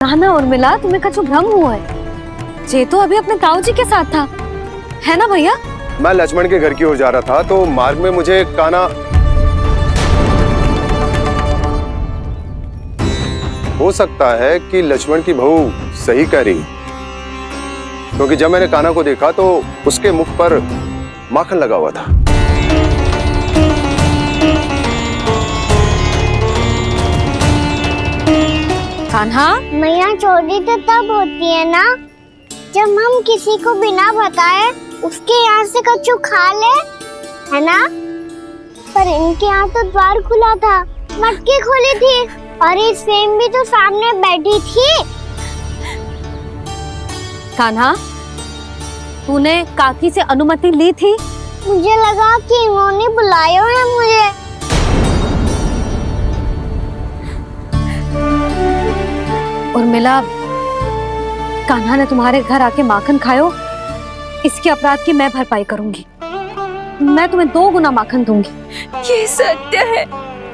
ना उर्मिला, तुम्हें कछु भ्रम हुआ है। जे तो अभी अपने ताऊ जी के साथ था, है ना भैया? मैं लक्ष्मण के घर की ओर जा रहा था तो मार्ग में मुझे कान्हा, हो सकता है कि लक्ष्मण की बहू सही कह रही, क्योंकि जब मैंने कान्हा को देखा तो उसके मुख पर माखन लगा हुआ था। कान्हा, मैया चोरी तो तब होती है ना जब हम किसी को बिना बताए उसके यहाँ से कछु खा ले, है ना? पर इनके यहाँ तो द्वार खुला था, मटकी खोली थी और इस फेम भी तो सामने बैठी थी। कान्हा, तूने काकी से अनुमति ली थी? मुझे लगा कि इन्होंने बुलाया है मुझे। उर्मिला, कान्हा ने तुम्हारे घर आके माखन खायो, इसके अपराध की मैं भरपाई करूंगी। मैं तुम्हें 2 गुना माखन दूंगी। ये सत्य है,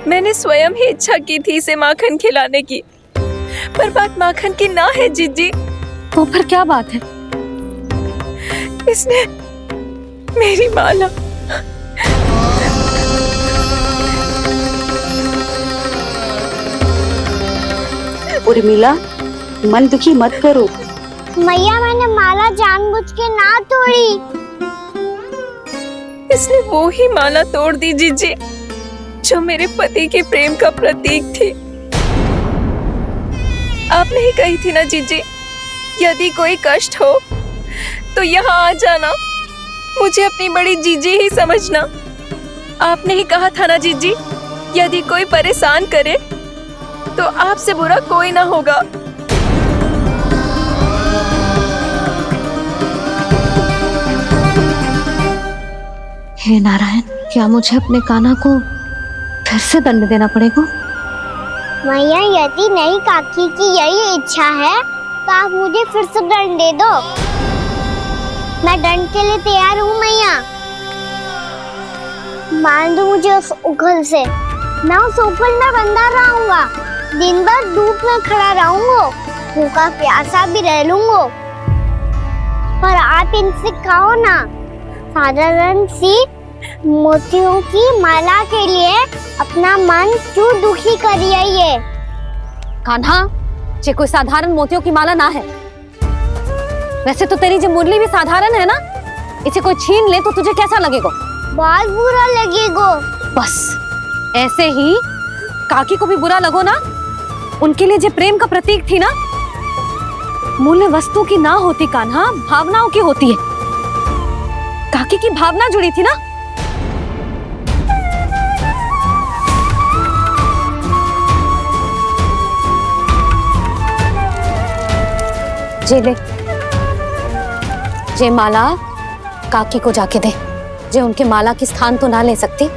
मैंने स्वयं ही इच्छा की थी इसे माखन खिलाने की, पर बात माखन की ना है जीजी। तो फिर क्या बात है? इसने मेरी माला, उर्मिला, मन दुखी मत करो। मैया, मैंने माला जानबूझ के ना तोड़ी। इसने वो ही माला तोड़ दी जीजी जो मेरे पति के प्रेम का प्रतीक थी। आपने ही कही थी ना जीजी, यदि कोई कष्ट हो तो यहाँ आ जाना, मुझे अपनी बड़ी जीजी ही समझना। आपने ही कहा था ना जीजी, यदि कोई परेशान करे तो आपसे बुरा कोई ना होगा। हे नारायण, क्या मुझे अपने कान्हा को फिर से दंड देना पड़ेगा? मैया, यदि नहीं काकी की यही इच्छा है तो आप मुझे फिर से दंड दे दो। मैं दंड के लिए तैयार हूँ मैया। मान दो मुझे उस उखल से, मैं उस उखल में बंधा रहूंगा, दिन भर धूप में खड़ा रहूंगा, भूखा प्यासा भी रह लूंगा। पर आप इनसे कहो ना, साधारण सी मोतियों की माला के लिए अपना मन क्यों दुखी करिए? कान्हा, ये कोई साधारण मोतियों की माला ना है। वैसे तो तेरी जो मुरली भी साधारण है ना, इसे कोई छीन ले तो तुझे कैसा लगेगा? बहुत बुरा लगेगा। बस ऐसे ही काकी को भी बुरा लगो ना। उनके लिए जो प्रेम का प्रतीक थी ना, मूल्य वस्तु की ना होती कान्हा, भावनाओं की होती है। काकी की भावना जुड़ी थी ना। जे ले, जे माला काकी को जाके दे। जे उनके माला की स्थान तो ना ले सकती,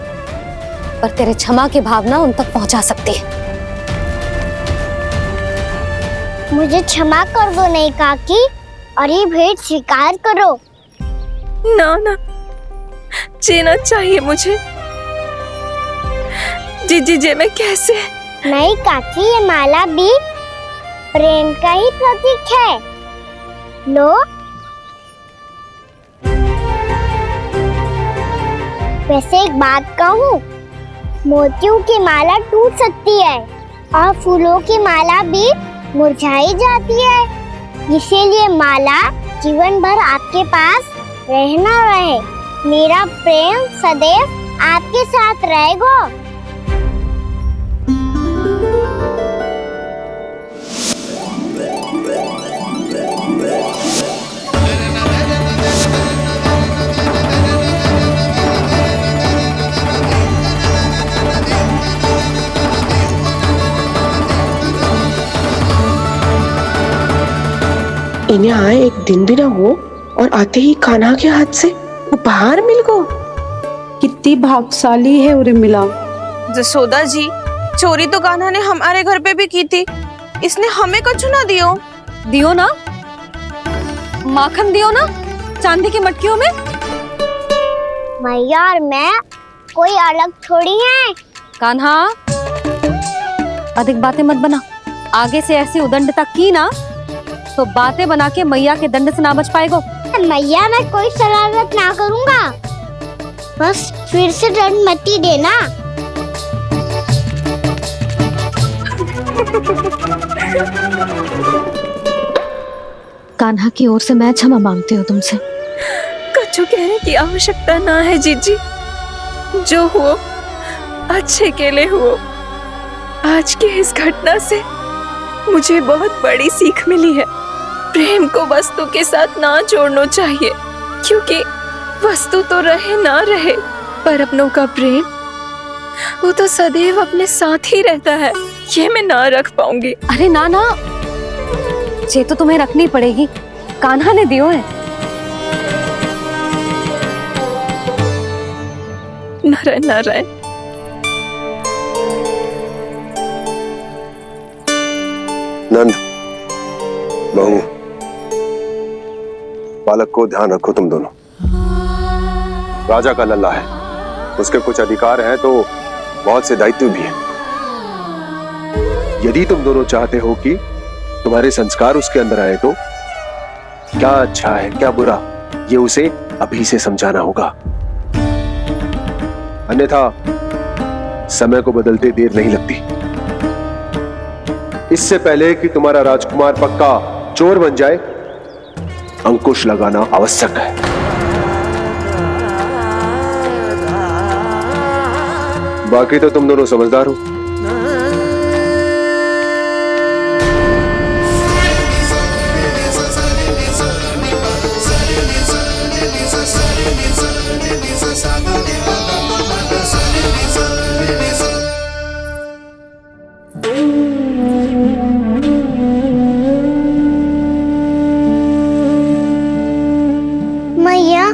पर तेरे क्षमा की भावना उन तक पहुंचा सकती है। मुझे क्षमा कर दो नहीं काकी, और ये भेंट स्वीकार करो। ना ना, जीना चाहिए मुझे जीजी। जे मैं कैसे? नहीं काकी, ये माला भी प्रेम का ही प्रतीक है। लो। वैसे एक बात कहूँ, मोतियों की माला टूट सकती है और फूलों की माला भी मुरझाई जाती है। इसीलिए माला जीवन भर आपके पास रहना रहे। मेरा प्रेम सदैव आपके साथ रहेगा। इन्हें आए एक दिन भी ना हो और आते ही कान्हा के हाथ से उपहार मिल गो। कितनी भाग्यशाली है उर्मिला। जसोदा जी, चोरी तो कान्हा ने हमारे घर पे भी की थी, इसने हमें कछु ना दियो। दियो ना, माखन दियो ना, चांदी की मटकियों में। मैया और मैं कोई अलग थोड़ी है। कान्हा, अधिक बातें मत बना। आगे से ऐसी उदंडता की ना तो बातें बना के मैया के दंड से ना बच पाएगो। मैया मैं कोई शरारत ना करूंगा, बस फिर से दंड मत ही देना। कान्हा की ओर से मैं क्षमा मांगती हूँ तुमसे। कछु कहने की आवश्यकता ना है जीजी, जो हुआ अच्छे के लिए हुआ। आज की इस घटना से मुझे बहुत बड़ी सीख मिली है। प्रेम को वस्तु के साथ ना जोड़ना चाहिए, क्योंकि वस्तु तो रहे ना रहे, पर अपनों का प्रेम वो तो सदैव अपने साथ ही रहता है। ये मैं ना रख पाऊंगी। अरे ना ना, ये तो तुम्हें रखनी पड़ेगी, कान्हा ने दियो है। नारायण नारायण। नंद, बहू, बालक को ध्यान रखो तुम दोनों। राजा का लल्ला है, उसके कुछ अधिकार हैं तो बहुत से दायित्व भी हैं। यदि तुम दोनों चाहते हो कि तुम्हारे संस्कार उसके अंदर आए तो क्या अच्छा है क्या बुरा, ये उसे अभी से समझाना होगा, अन्यथा समय को बदलते देर नहीं लगती। इससे पहले कि तुम्हारा राजकुमार पक्का चोर बन जाए, अंकुश लगाना आवश्यक है। बाकी तो तुम दोनों समझदार हो। मैया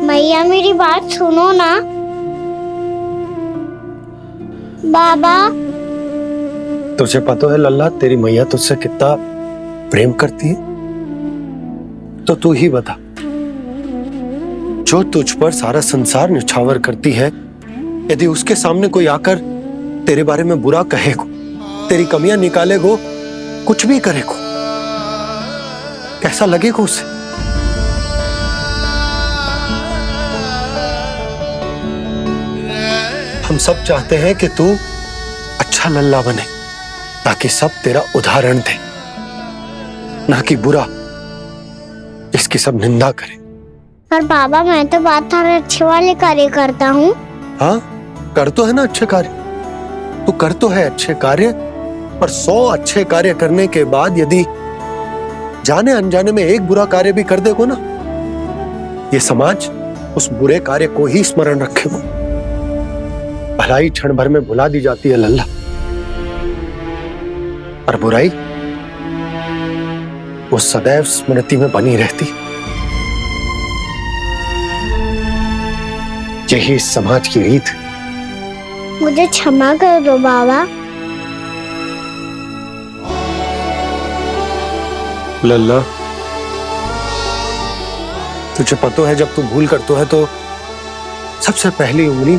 मैया मेरी बात सुनो ना। बाबा तुझे पता है लल्ला, तेरी मैया तुझसे कितना प्रेम करती है, तो तू ही बता, जो तुझ पर सारा संसार न्यौछावर करती है, यदि उसके सामने कोई आकर तेरे बारे में बुरा कहेगो, तेरी कमियां निकालेगो, कुछ भी करेगो, कैसा लगेगा उसे? हम सब चाहते हैं कि तू अच्छा लल्ला बने, ताकि सब तेरा उदाहरण दे, ना कि बुरा जिसकी सब निंदा करे। पर बाबा मैं तो बात अच्छे वाले कार्य करता हूँ। हाँ, कर तो है ना अच्छे कार्य, तू कर तो है अच्छे कार्य, पर 100 अच्छे कार्य करने के बाद यदि जाने अनजाने में एक बुरा कार्य भी कर देगो ना, ये समाज उस बुरे कार्य को ही स्मरण रखेगो। भलाई क्षण भर में भुला दी जाती है लल्ला, और बुराई वो सदैव स्मृति में बनी रहती। यही इस समाज की रीत। मुझे क्षमा कर दो बाबा। लल्ला, तुझे पता है जब तू भूल करतो है तो सबसे पहली उंगली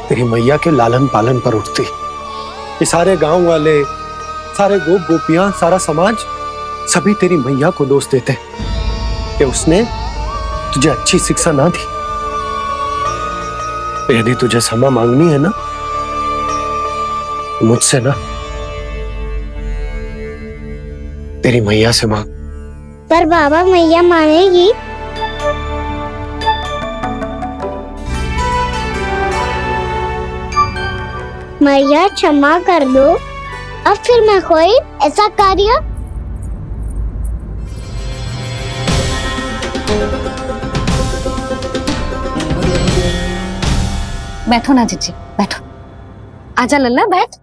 तेरी मैया के लालन पालन पर उठती। ये सारे गांव वाले, सारे गोप गोपियां, सारा समाज सभी तेरी मैया को दोष देते कि उसने तुझे अच्छी शिक्षा ना दी। तो यदि तुझे क्षमा मांगनी है ना, मुझसे ना, तेरी मैया से मांग। पर बाबा मैया मानेगी? मैया क्षमा कर दो, अब फिर मैं कोई ऐसा कार्य। बैठो ना जीजी, बैठो। आजा लल्ला, बैठ।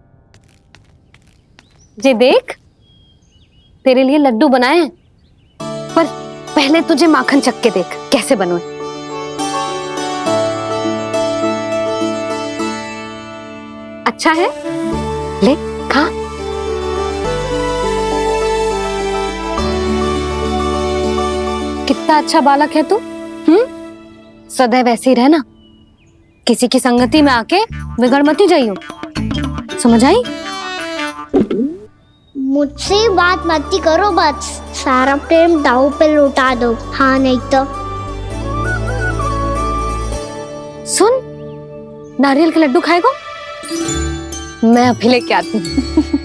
जे देख, तेरे लिए लड्डू बनाए हैं, पर पहले तुझे माखन चख के देख कैसे बनो। अच्छा है, ले खा। कितना अच्छा बालक है तू, सदैव ऐसे ही रहना, किसी की संगति में आके बिगड़ मती जाइयो, समझ आई? मुझसे बात मत करो, बस सारा प्रेम दाव पे लौटा दो। हाँ नहीं तो सुन, नारियल के लड्डू खाएगा? मैं अभी लेके आती हूँ।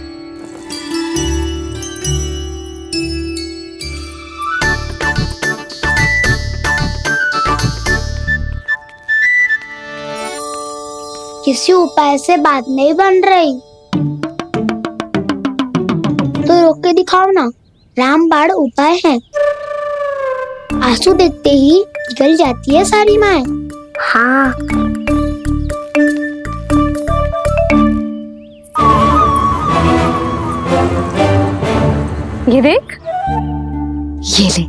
किसी उपाय से बात नहीं बन रही तो रोक के दिखाओ ना। रामबाण उपाय है, आंसू देखते ही जल जाती है सारी माए। हाँ ये देख, ये ले।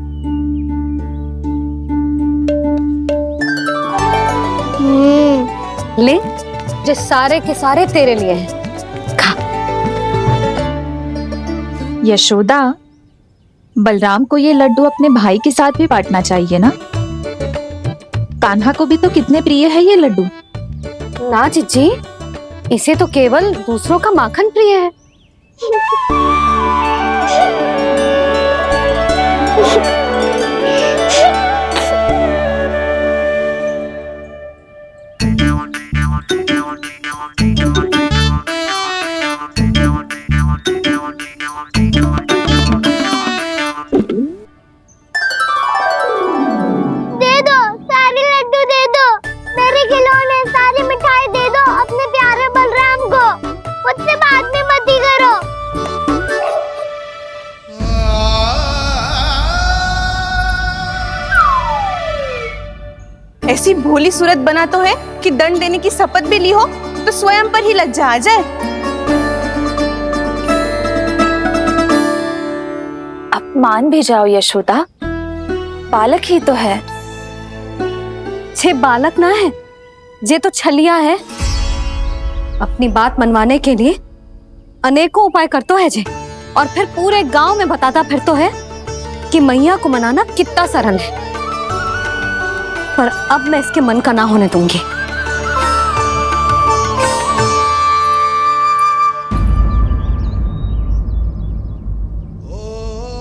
ले, जो सारे के सारे तेरे लिए हैं, खा। यशोदा, बलराम को ये लड्डू अपने भाई के साथ भी बांटना चाहिए ना। कान्हा को भी तो कितने प्रिय है ये लड्डू। ना जीजी, इसे तो केवल दूसरों का माखन प्रिय है। दे दो, सारे लड्डू दे दो, मेरे खिलौने, सारी मिठाई दे दो अपने प्यारे बलराम को। मुझसे बात में मत ही करो। ऐसी भोली सूरत बना तो है कि दंड देने की शपथ भी ली हो तो स्वयं पर ही लज्जा आ जाए। अब मान भी जाओ यशोदा, बालक ही तो है। छे बालक ना है, ये तो छलिया है। अपनी बात मनवाने के लिए अनेकों उपाय करतो है जे, और फिर पूरे गांव में बताता फिरतो है कि मैया को मनाना कितना सरल है। पर अब मैं इसके मन का ना होने दूंगी।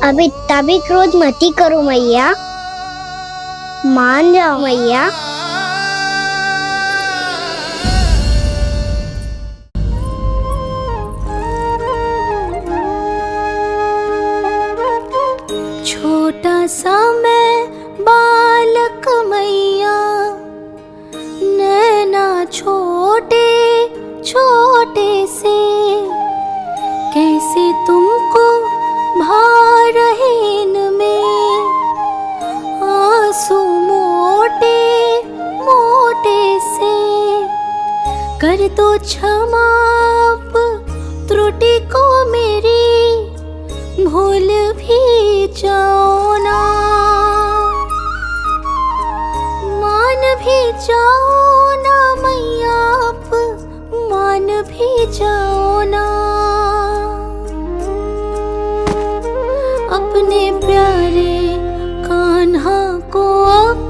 अब इतना भी क्रोध मत ही करो मैया, मान जाओ मैया। छोटा सा मैं बालक मैया, नैना छोटे छोटे से, कैसे तुमको भा रहे इनमें आंसू मोटे मोटे से। कर दो क्षमा त्रुटि को मेरी, भूल भी जाओ ना, मान भी जाओ ना मैया, आप मान भी जाओ ना। अपने प्यारे कान्हा को अब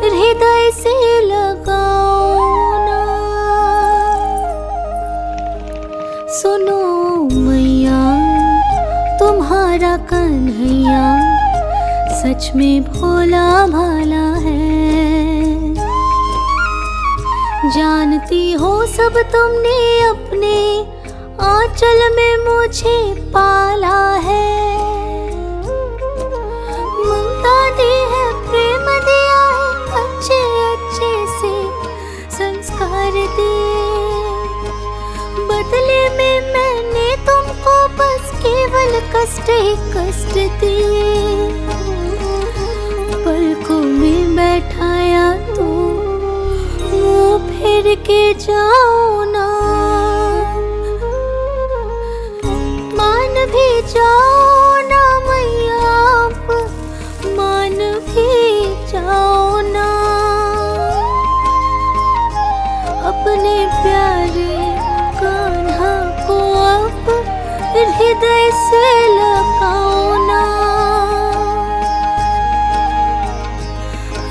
हृदय से लगाओ ना। सुनो मैया, तुम्हारा कन्हैया सच में भोला भाला है। जानती हो सब तुमने अपने आंचल में मुझे पाला है। ममता दी है, प्रेम दिया है, अच्छे अच्छे से संस्कार दिए। बदले में मैंने तुमको बस केवल कष्ट ही कष्ट दिए। पलकों में बैठाया तो मुंह फेर के जाओ ना, मान भी जाओ ना मैया, आप मान भी जाओ ना। अपने प्यारे कान्हा को अब हृदय से लगाओ ना।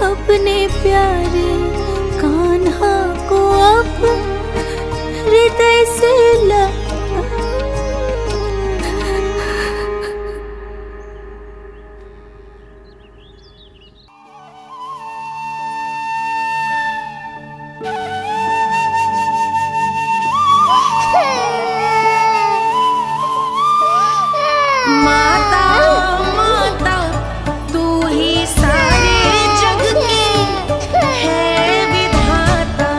अब अपने प्यारे कान्हा को अब हृदय से माता माता तू ही सारे जग की है विधाता।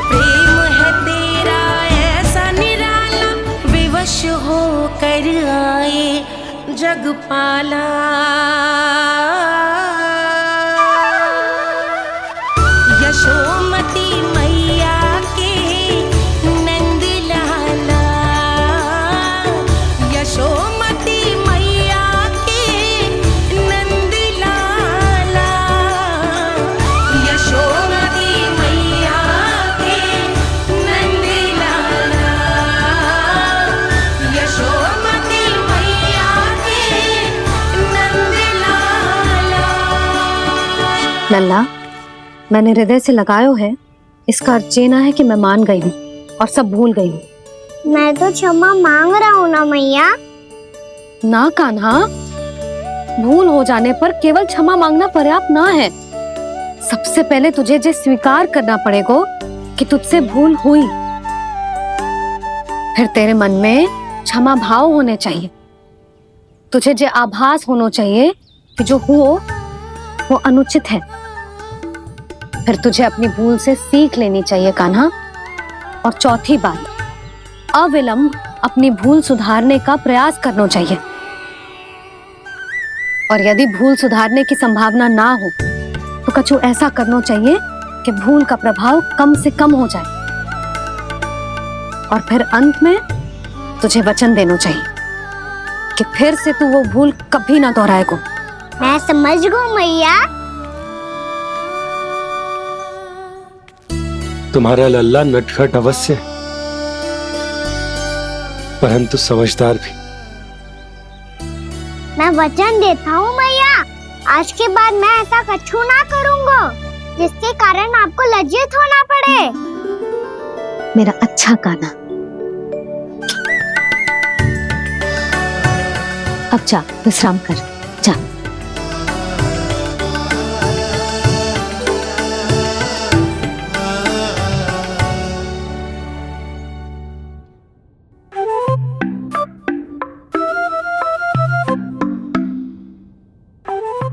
प्रेम है तेरा ऐसा निराला, विवश होकर आए जगपाला। यशोमती मैया के नंद लाला, यशोमती मैया के नंद लाला, यशोमती मैया के नंद लाला, यशोमती मैया के नंद लाला। लल्ला, मैंने हृदय से लगायो है, इसका अर्थ ये ना है कि मैं मान गई हूँ और सब भूल गई हूँ। मैं तो क्षमा मांग रहा हूँ ना मैया। ना कान्हा, भूल हो जाने पर केवल क्षमा मांगना पर्याप्त ना है। सबसे पहले तुझे जे स्वीकार करना पड़ेगा कि तुझसे भूल हुई। फिर तेरे मन में क्षमा भाव होने चाहिए। तुझे जे आभास होना चाहिए कि जो हुआ वो अनुचित है। फिर तुझे अपनी भूल से सीख लेनी चाहिए कान्हा। और चौथी बात, अविलंब अपनी भूल सुधारने का प्रयास करना चाहिए। और यदि भूल सुधारने की संभावना ना हो तो कछु ऐसा करना चाहिए कि भूल का प्रभाव कम से कम हो जाए। और फिर अंत में तुझे वचन देना चाहिए कि फिर से तू वो भूल कभी ना दोहराएगा। मैं समझ गई मैया। तुम्हारा लल्ला नटखट अवश्य है, परंतु समझदार भी। मैं वचन देता हूँ मैया, आज के बाद मैं ऐसा कछु ना करूँगा जिसके कारण आपको लज्जित होना पड़े। मेरा अच्छा कान्हा, अब जा विश्राम कर, जा।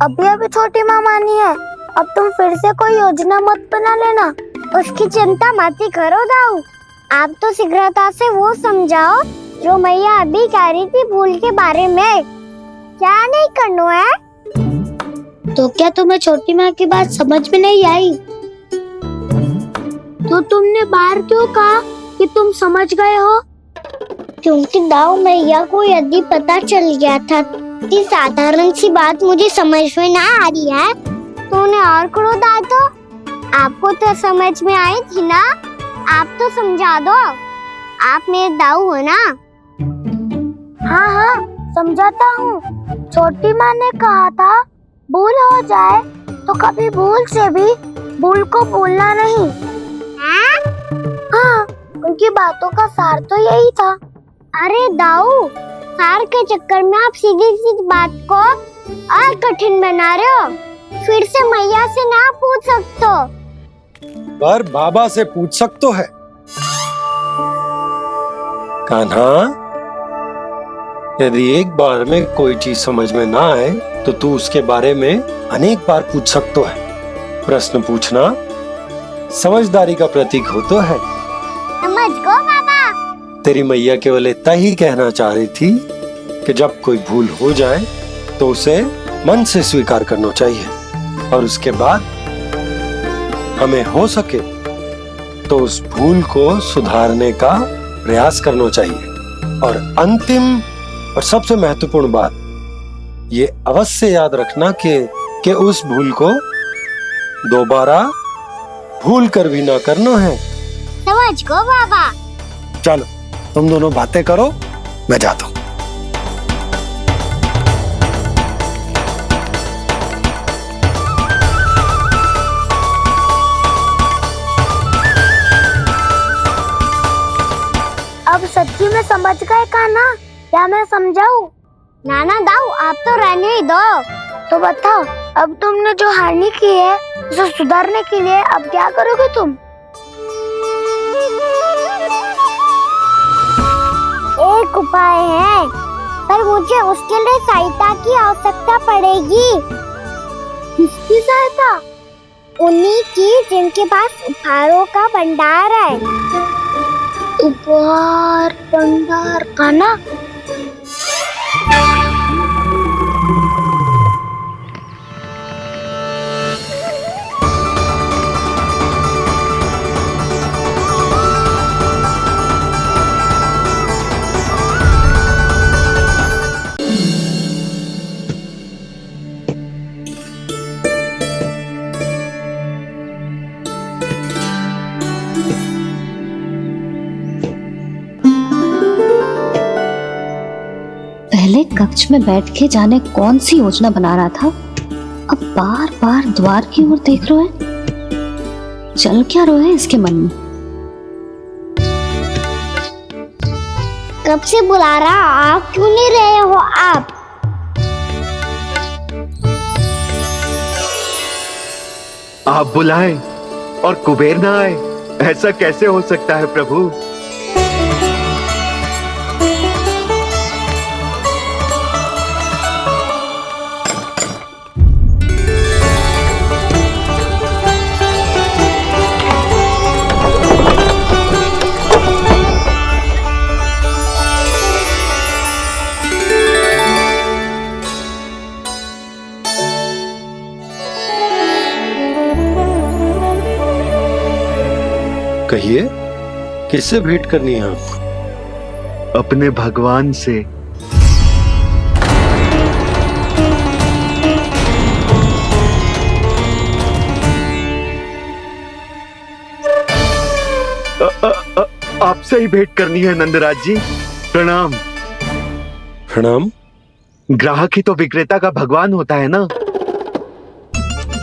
अभी अभी छोटी माँ मानी है, अब तुम फिर से कोई योजना मत बना लेना। उसकी चिंता मत ही करो दाऊ। आप तो शीघ्रता से वो समझाओ जो मैया अभी कह रही थी भूल के बारे में। क्या नहीं करना है? तो क्या तुम्हें छोटी माँ की बात समझ में नहीं आई? तो तुमने बाहर क्यों कहा कि तुम समझ गए हो? क्योंकि दाऊ मैया को यदि पता चल गया था कि साधारण सी बात मुझे समझ में ना आ रही है तो उन्हें और क्रोध आए तो आपको तो समझ में आई थी ना। आप तो समझा दो, आप मेरे दाऊ हो ना। हाँ हाँ समझाता हूँ। छोटी माँ ने कहा था भूल हो जाए तो कभी भूल से भी भूल को भूलना नहीं। हाँ उनकी बातों का सार तो यही था। अरे दाऊ, सार के चक्कर में आप सीधी सीधी बात को और कठिन बना रहे हो। फिर से मैया से ना पूछ सकते हो, पर बाबा से पूछ सकते है। कान्हा, यदि एक बार में कोई चीज समझ में ना आए तो तू उसके बारे में अनेक बार पूछ सकते है। प्रश्न पूछना समझदारी का प्रतीक होता है। समझ गो बाबा। तेरी मैया केवल इतना ही कहना चाह रही थी कि जब कोई भूल हो जाए तो उसे मन से स्वीकार करना चाहिए और उसके बाद हमें हो सके तो उस भूल को सुधारने का प्रयास करना चाहिए। और अंतिम और सबसे महत्वपूर्ण बात ये अवश्य याद रखना कि उस भूल को दोबारा भूल कर भी ना करना है। समझ गो बाबा। चलो तुम दोनों बातें करो, मैं जाता हूँ। सच्ची में समझ गए कान्हा? क्या मैं समझाऊं? नाना दाऊ, आप तो रहने ही दो। तो बताओ, अब तुमने जो हानि की है उसे सुधारने के लिए अब क्या करोगे तुम? एक उपाय है, पर मुझे उसके लिए सहायता की आवश्यकता पड़ेगी। किसकी सहायता? उन्हीं की जिनके पास उपहारों का भंडार है। उपहार भंडार का ना? पहले कक्ष में बैठ के जाने कौन सी योजना बना रहा था, अब बार बार द्वार की ओर देख रहे हैं। चल क्या रहे हैं इसके मन में? कब से बुला रहा, आप क्यों नहीं रहे हो आप? आप बुलाएं और कुबेर ना आए, ऐसा कैसे हो सकता है प्रभु? कहिए, किससे भेंट करनी है आपको? अपने भगवान से। आपसे ही भेंट करनी है नंदराज जी। प्रणाम। प्रणाम। ग्राहक ही तो विक्रेता का भगवान होता है ना।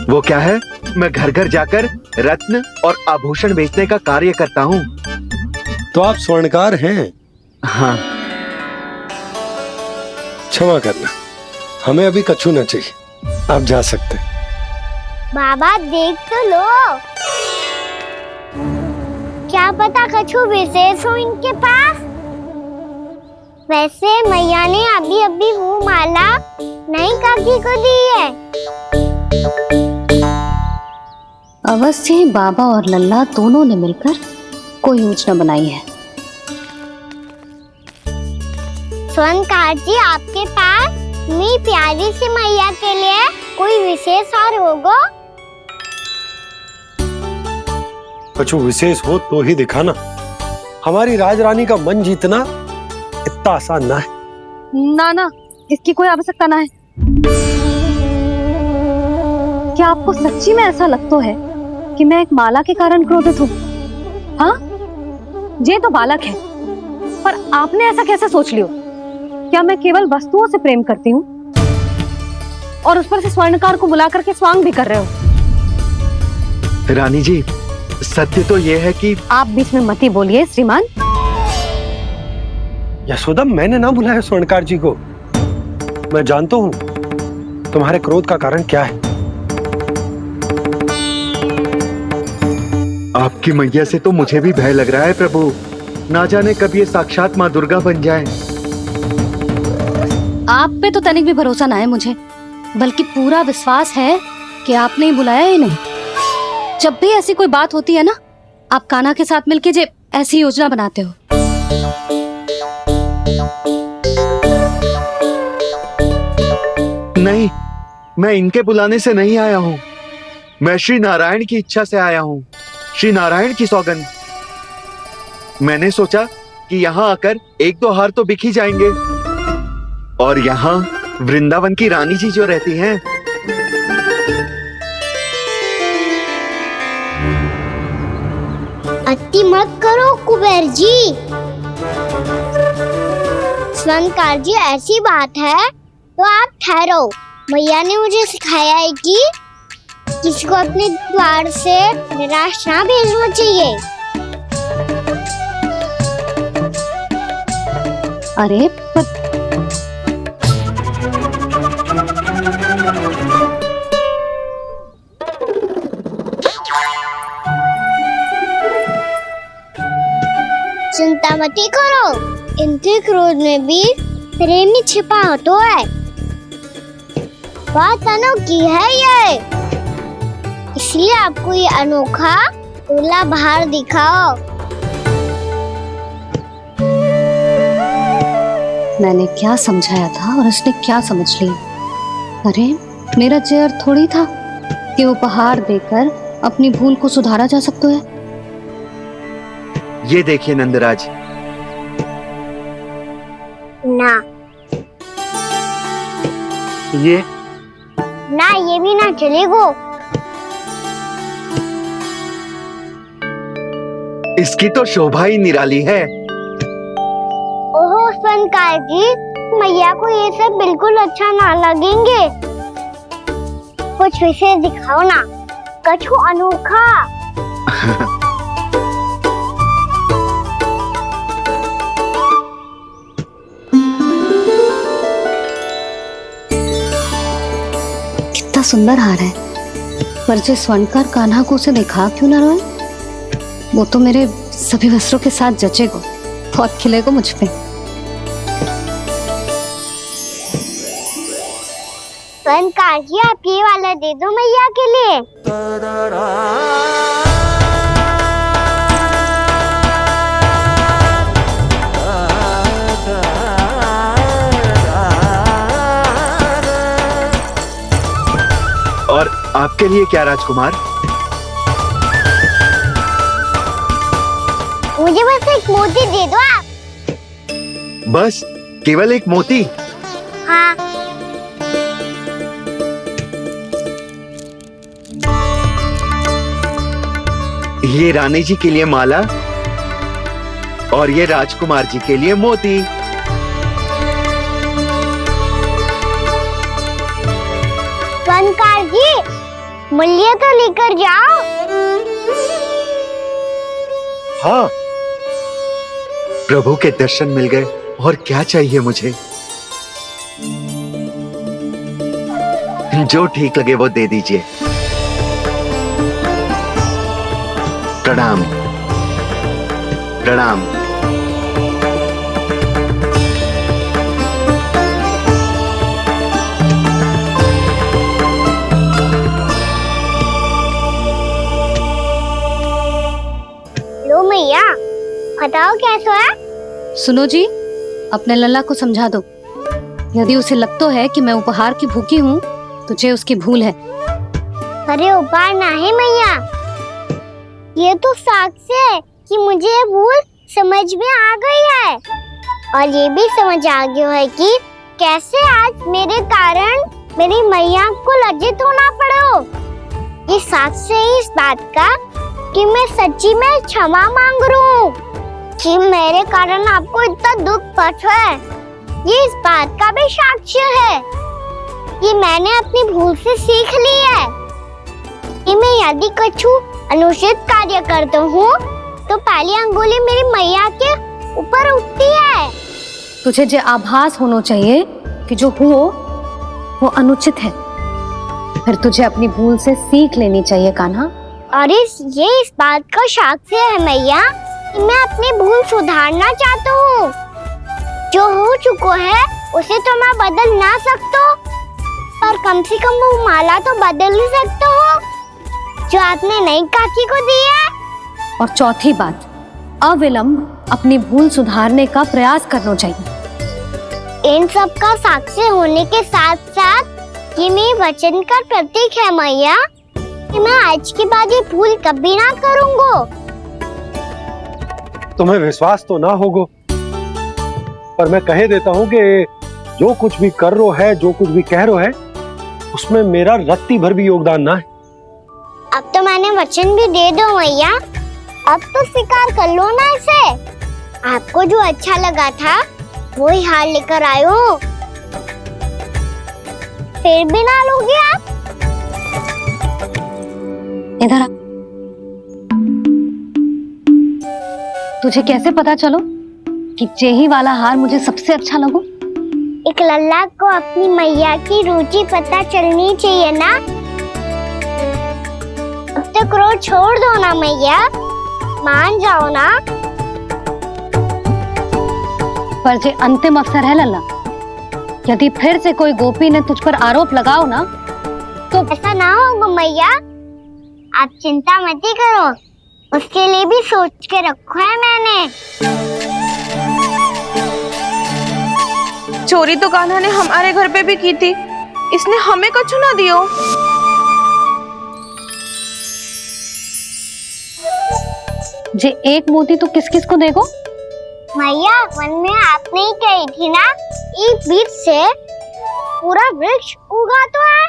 वो क्या है, मैं घर घर जाकर रत्न और आभूषण बेचने का कार्य करता हूँ। तो आप स्वर्णकार हैं? हाँ। क्षमा करना, हमें अभी कछु न चाहिए, आप जा सकते हैं। बाबा देख तो लो, क्या पता कछु विशेष हो इनके पास। वैसे मैया ने अभी अभी वो माला नई काकी को दी है। अवश्य ही बाबा और लल्ला दोनों ने मिलकर कोई योजना बनाई है। स्वर्णकार जी, आपके पास मेरी प्यारी सी मैया के लिए कोई विशेष हार होगा? कछु विशेष हो तो ही दिखाना। हमारी राजरानी का मन जीतना इतना आसान ना है। ना ना, इसकी कोई आवश्यकता ना है। क्या आपको सच्ची में ऐसा लगता है कि मैं एक माला के कारण क्रोधित हूँ? हाँ, ये तो बालक है, पर आपने ऐसा कैसे सोच लियो? क्या मैं केवल वस्तुओं से प्रेम करती हूँ और उस पर से स्वर्णकार को बुला करके स्वांग भी कर रहे हो? रानी जी, सत्य तो यह है कि आप बीच में मत ही बोलिए श्रीमान। यशोदा, मैंने ना बुलाया स्वर्णकार जी को। मैं जानता हूँ तुम्हारे क्रोध का कारण क्या है। आपकी मैया से तो मुझे भी भय लग रहा है प्रभु। ना जाने कब ये साक्षात माँ दुर्गा बन जाए। आप पे तो तनिक भी भरोसा ना है मुझे, बल्कि पूरा विश्वास है कि आपने ही बुलाया ही नहीं। जब भी ऐसी कोई बात होती है ना, आप कान्हा के साथ मिलके जे ऐसी योजना बनाते हो। नहीं, मैं इनके बुलाने से नहीं आया हूँ। मैं श्री नारायण की इच्छा से आया हूँ, श्री नारायण की सौगंध। मैंने सोचा कि यहाँ आकर एक दो हार तो बिक ही जाएंगे। और यहाँ वृंदावन की रानी जी जो रहती हैं, अति मत करो कुबेर जी। स्वर्णकार जी, ऐसी बात है तो आप ठहरो। मैया ने मुझे सिखाया है कि किसी को अपने द्वार से निराश ना भेजना चाहिए। अरे पर चिंता मत करो, इनके क्रोध में भी प्रेम ही छिपा होता है। बात अनोखी है ये, इसलिए आपको ये अनोखा दूल्हा बाहर दिखाओ। मैंने क्या समझाया था और उसने क्या समझ लिया। अरे मेरा चेयर थोड़ी था कि उपहार देकर अपनी भूल को सुधारा जा सकता है। ये देखिए नंदराज, ना ये ना, ये भी ना चलेगो। इसकी तो शोभा ही निराली है। ओहो संकार जी, मैया को ये सब बिल्कुल अच्छा ना लगेंगे। कुछ विशेष दिखाओ ना, कछु अनोखा। कितना सुंदर हार है, पर जो स्वर्णकार कान्हा को उसे देखा क्यों ना रोए? वो तो मेरे सभी वस्त्रों के साथ जचेगा, बहुत खिलेगा मुझ पे। संकार जी, आप ये वाला दे दो मैया के लिए। और आपके लिए क्या राजकुमार? मुझे बस एक मोती दे दो आप। बस केवल एक मोती? हाँ, ये रानी जी के लिए माला और ये राजकुमार जी के लिए मोती। संकार जी, मूल्य तो लेकर जाओ। हाँ, प्रभु के दर्शन मिल गए, और क्या चाहिए मुझे? जो ठीक लगे वो दे दीजिए। प्रणाम प्रणाम। लो मैया, बताओ कैसा है? सुनो जी, अपने लल्ला को समझा दो। यदि उसे लगता है कि मैं उपहार की भूखी हूँ, तुझे उसकी भूल है। अरे उपहार ना है मैया, ये तो साक्ष्य है कि मुझे ये भूल समझ में आ गई है, और ये भी समझ आ गया है कि कैसे आज मेरे कारण मेरी मैया को लज्जित होना पड़ो। ये साक्ष्य है इस बात का कि मैं सच्ची में क्षमा मांग रहा हूँ कि मेरे कारण आपको इतना दुख पहुंचा है। ये इस बात का भी साक्ष्य है कि मैंने अपनी भूल से सीख ली है कि मैं यदि कछु अनुचित कार्य करता हूँ तो पहली अंगुली मेरी मैया के ऊपर उठती है। तुझे जो आभास होना चाहिए कि जो हुआ वो अनुचित है, फिर तुझे अपनी भूल से सीख लेनी चाहिए कान्हा। और ये इस बात का साक्ष्य है मैया कि मैं अपनी भूल सुधारना चाहता हूँ। जो हो चुका है उसे तो मैं बदल ना सकता, पर कम से कम वो माला तो बदल ही सकता हूँ जो आपने नई काकी को दी है। और चौथी बात, अविलंब अपनी भूल सुधारने का प्रयास करना चाहिए। इन सब का साक्षी होने के साथ साथ ये मेरे वचन का प्रतीक है मैया कि मैं आज के बाद ये भूल कभी ना करूँगा। तुम्हें विश्वास तो ना होगो, पर मैं कह देता हूँ कि जो कुछ भी कर रो है, जो कुछ भी कह रो है, उसमें मेरा रत्ती भर भी योगदान ना है। अब तो मैंने वचन भी दे दो मैया, अब तो स्वीकार कर लो ना इसे। आपको जो अच्छा लगा था वो ही हार लेकर आयो, फिर भी ना लोगे आप? इधर आ। तुझे कैसे पता चलो कि जेही वाला हार मुझे सबसे अच्छा लगो? एक लल्ला को अपनी मैया की रुचि पता चलनी चाहिए ना। अब तक रोज छोड़ दो ना मैया, मान जाओ ना। पर जे अंतिम अवसर है लल्ला, यदि फिर से कोई गोपी ने तुझ पर आरोप लगाओ ना तो ऐसा ना होगा मैया, आप चिंता मत ही करो, उसके लिए भी सोच के रखा है मैंने। चोरी तो कान्हा ने हमारे घर पे भी की थी, इसने हमें कछु ना दियो। जे एक मोती तो किस किस को देगो? मैया मन में आपने ही कही थी ना, एक बीज से पूरा वृक्ष उगा तो है।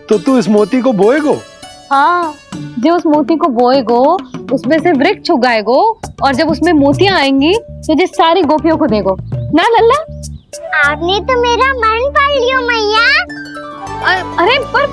तो तू इस मोती को बोएगो? हाँ, जो उस मोती को बोएगो उसमें से वृक्ष उगाएगो, और जब उसमें मोतियां आएंगी तो जो सारी गोपियों को देगो ना लल्ला। आपने तो मेरा मन पढ़ लियो मैया। अरे पर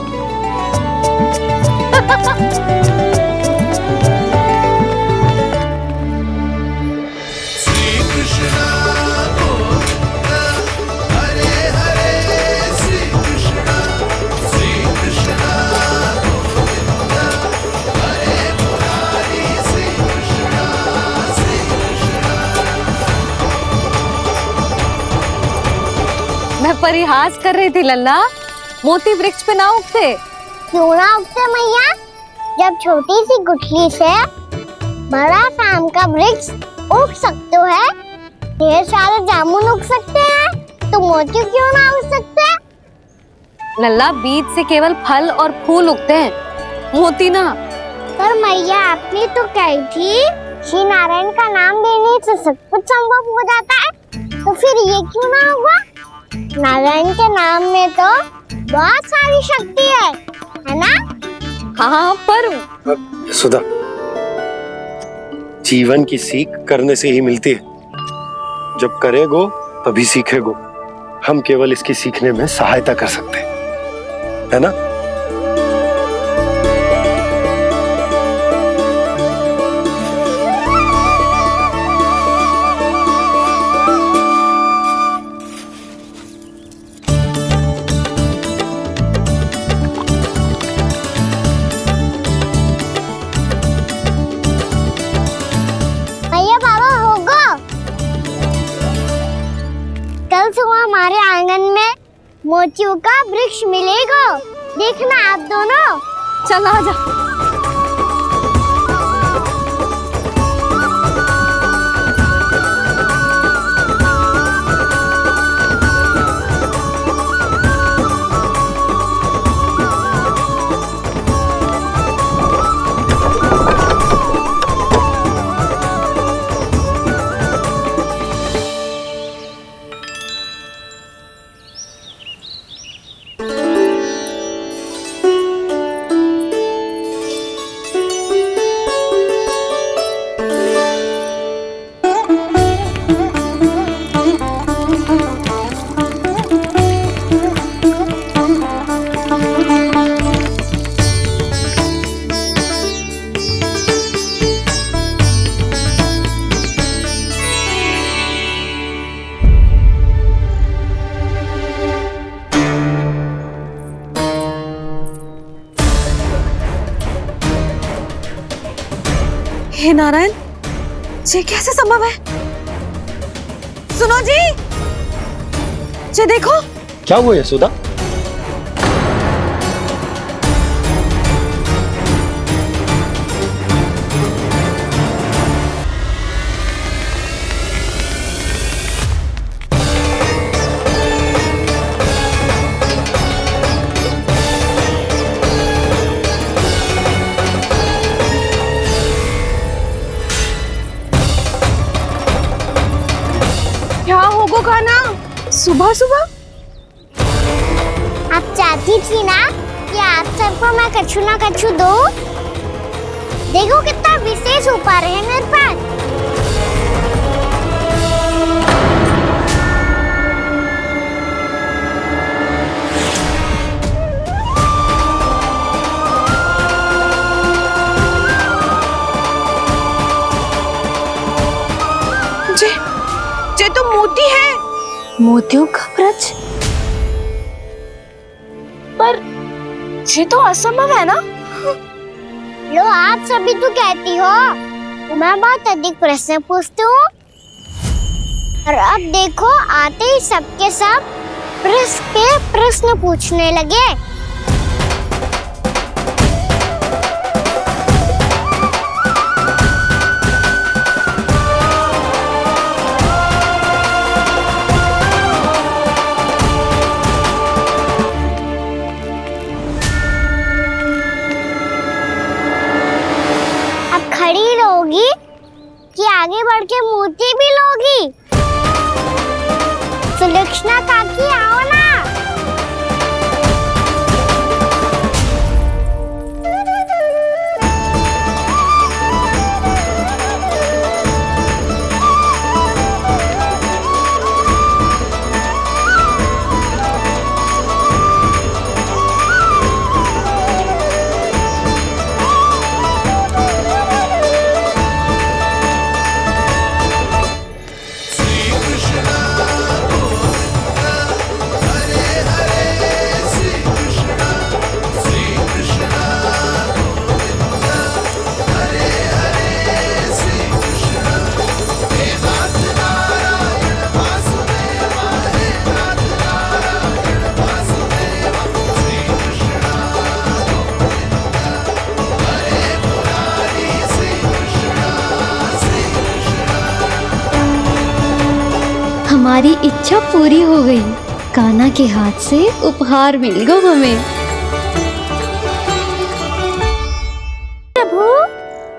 मैं परिहास कर रही थी लल्ला, मोती वृक्ष पे ना उगते। क्यों ना उगते मैया, जब छोटी सी गुठली से बड़ा आम का वृक्ष उग सकते है, ढेर सारे जामुन उग सकते हैं, तो मोती क्यों ना उग सकते? लल्ला, बीज से केवल फल और फूल उगते हैं, मोती ना। पर मैया आपने तो कही थी श्री नारायण का नाम लेने से सब कुछ संभव हो जाता है, तो फिर ये क्यों ना होगा? नारायण के नाम में तो बहुत सारी शक्ति है ना? हाँ पर सुधा, जीवन की सीख करने से ही मिलती है, जब करेगो तभी सीखेगो। हम केवल इसकी सीखने में सहायता कर सकते हैं, है ना? भैया बाबा होगा, कल सुबह हमारे आंगन में मोतियों का वृक्ष मिलेगा, देखना आप दोनों। चल आ जा। हे नारायण, ये कैसे संभव है? सुनो जी, ये देखो। क्या हुआ यशोदा? क्या होगा खाना सुबह सुबह? आप चाहती थी ना कि आप सबको मैं कछु ना कछु दूं? देखो कितना विशेष उपहार है मेरे पास। मोतियों का ब्रज? पर ये तो असंभव है ना। लो आप सभी तो कहती हो, मैं बहुत अधिक प्रश्न पूछती हूँ, और अब देखो आते ही सबके सब प्रश्न पे प्रश्न पूछने लगे। अब खड़ी रहोगी कि आगे बढ़ के मूर्ति भी लोगी? सुलक्षणा काकी आओ ना। हमारी इच्छा पूरी हो गई। कान्हा के हाथ से उपहार मिल गया हमें। प्रभु,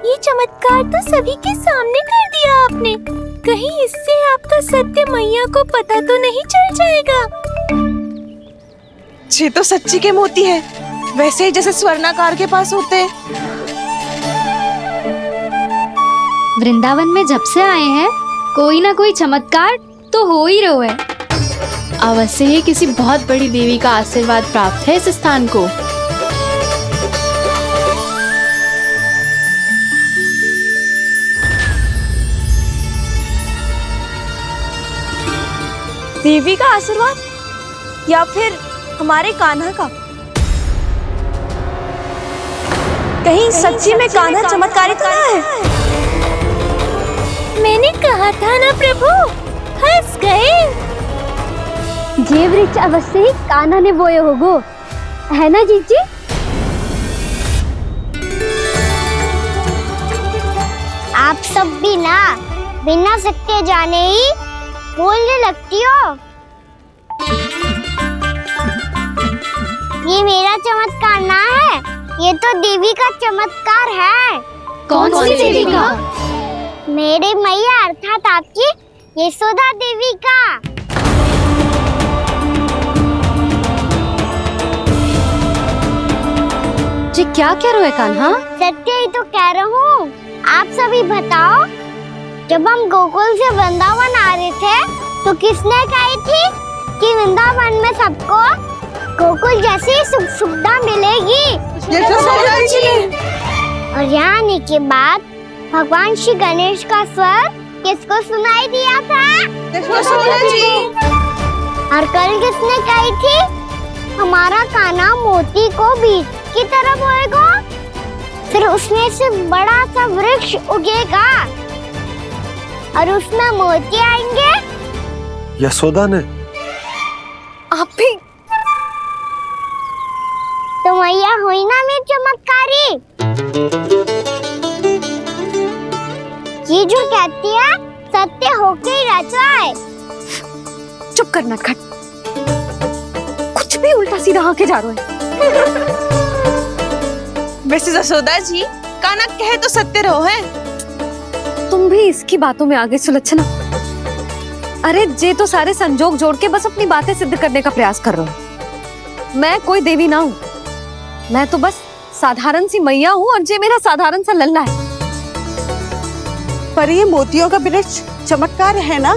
ये चमत्कार तो सभी के सामने कर दिया आपने। कहीं इससे आपका सत्य मैया को पता तो नहीं चल जाएगा? ये तो सच्ची के मोती है, वैसे ही जैसे स्वर्णाकार के पास होते हैं। वृंदावन में जब से आए हैं, कोई ना कोई चमत्कार तो हो ही रहा है। अवश्य ही किसी बहुत बड़ी देवी का आशीर्वाद प्राप्त है इस स्थान को। देवी का आशीर्वाद या फिर हमारे कान्हा का? कहीं सच्ची में कान्हा चमत्कारी तो ना है? मैंने कहा था ना प्रभु, हंस गए। जे वृक्ष अवश्य ही कान्हा ने बोए होगो, है ना जीजी? आप सब भी ना बिना सत्य जाने ही बोलने लगती हो। ये मेरा चमत्कार ना है, ये तो देवी का चमत्कार है। कौन सी देवी का? मेरे मैया अर्थात आपकी यशोदा देवी का। जी क्या कह रहे हो कान्हा? सत्य ही तो कह रहा हूँ। आप सभी बताओ, जब हम गोकुल से वृंदावन आ रहे थे तो किसने कही थी कि वृंदावन में सबको गोकुल जैसी सुख सुविधा मिलेगी? और यहाँ आने के बाद भगवान श्री गणेश का स्वर किसको सुनाई दिया था? और कल किसने कही थी हमारा कान्हा मोती को बीज की तरह बोएगा, फिर उसमें से बड़ा सा वृक्ष उगेगा और उसमें मोती आएंगे? यशोदा ने? आप भी? तो मैया हुई ना मेरी चमत्कारी। ये जो कहती है सत्य होके ही रहता है। चुप करना खट, कुछ भी उल्टा सीधा आके जा रहे हैं। वैसे यशोदा जी, कान्हा कहे तो सत्य रहो है। तुम भी इसकी बातों में आगे सुलझना। अरे जे तो सारे संजोग जोड़ के बस अपनी बातें सिद्ध करने का प्रयास कर रहा हूँ। मैं कोई देवी ना हूँ, मैं तो बस साधारण सी मैया हूँ और जे मेरा साधारण सा लल्ला है। पर ये मोतियों का वृक्ष चमत्कार है ना?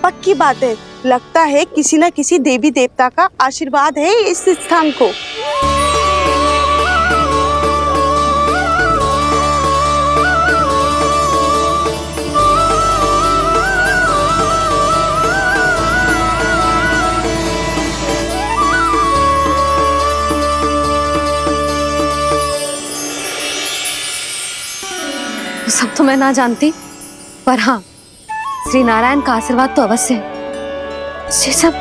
पक्की बात है, लगता है किसी न किसी देवी देवता का आशीर्वाद है इस स्थान को। वो सब तो मैं ना जानती, पर हाँ, श्री नारायण का आशीर्वाद तो अवश्य है। ये सब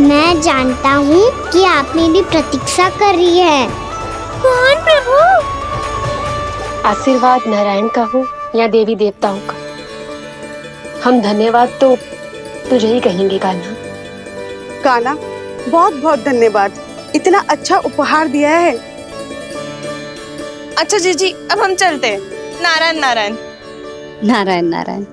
मैं जानता हूँ कि आप मेरी प्रतीक्षा कर रही है। कौन प्रभु? आशीर्वाद नारायण का हो या देवी देवताओं का, हम धन्यवाद तो तुझे ही कहेंगे कान्हा। कान्हा, बहुत बहुत धन्यवाद, इतना अच्छा उपहार दिया है। अच्छा जीजी, अब हम चलते हैं। नारायण नारायण। नारायण नारायण।